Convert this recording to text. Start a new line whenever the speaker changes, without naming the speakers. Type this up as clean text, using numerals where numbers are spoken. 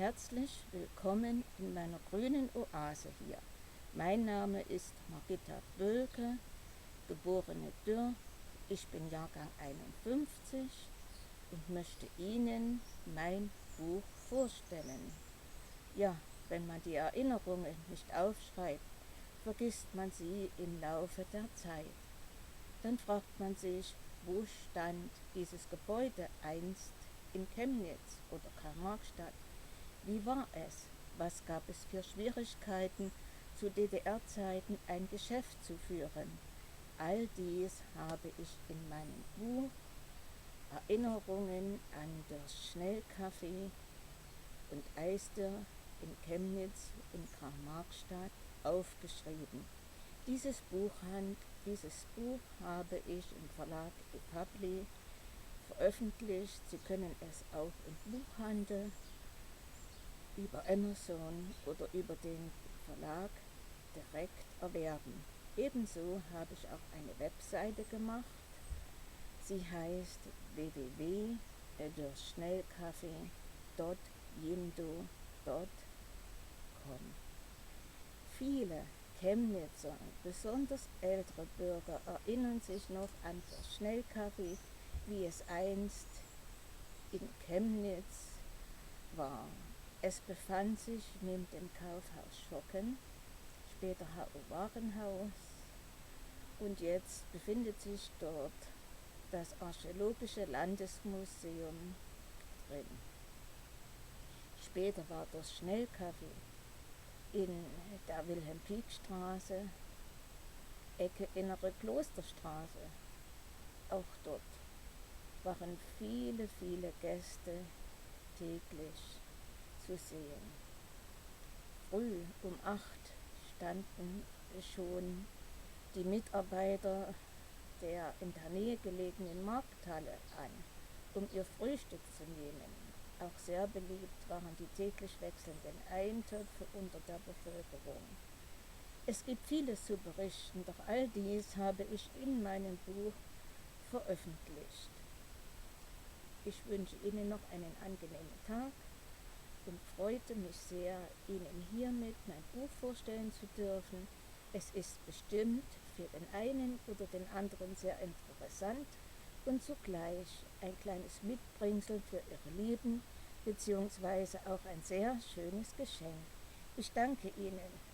Herzlich willkommen in meiner grünen Oase hier. Mein Name ist Margitta Bölke, geborene Dürr. Ich bin Jahrgang 51 und möchte Ihnen mein Buch vorstellen. Ja, wenn man die Erinnerungen nicht aufschreibt, vergisst man sie im Laufe der Zeit. Dann fragt man sich, wo stand dieses Gebäude einst in Chemnitz oder Karl-Marx-Stadt? Wie war es? Was gab es für Schwierigkeiten, zu DDR-Zeiten ein Geschäft zu führen? All dies habe ich in meinem Buch Erinnerungen an das Schnellcafé und Eisdiele in Chemnitz in Karl-Marx-Stadt aufgeschrieben. Dieses Buch habe ich im Verlag ePubli veröffentlicht. Sie können es auch im Buchhandel über Amazon oder über den Verlag direkt erwerben. Ebenso habe ich auch eine Webseite gemacht. Sie heißt www.schnellcafé.yindo.com. Viele Chemnitzer, besonders ältere Bürger, erinnern sich noch an das Schnellcafé, wie es einst in Chemnitz war. Es befand sich neben dem Kaufhaus Schocken, später H.O. Warenhaus, und jetzt befindet sich dort das Archäologische Landesmuseum drin. Später war das Schnellcafé in der Wilhelm-Pieck-Straße, Ecke Innere Klosterstraße. Auch dort waren viele Gäste täglich zu sehen. Früh um 8 standen schon die Mitarbeiter der in der Nähe gelegenen Markthalle an, um ihr Frühstück zu nehmen. Auch sehr beliebt waren die täglich wechselnden Eintöpfe unter der Bevölkerung. Es gibt vieles zu berichten, doch all dies habe ich in meinem Buch veröffentlicht. Ich wünsche Ihnen noch einen angenehmen Tag und freute mich sehr, Ihnen hiermit mein Buch vorstellen zu dürfen. Es ist bestimmt für den einen oder den anderen sehr interessant und zugleich ein kleines Mitbringsel für Ihre Lieben, beziehungsweise auch ein sehr schönes Geschenk. Ich danke Ihnen.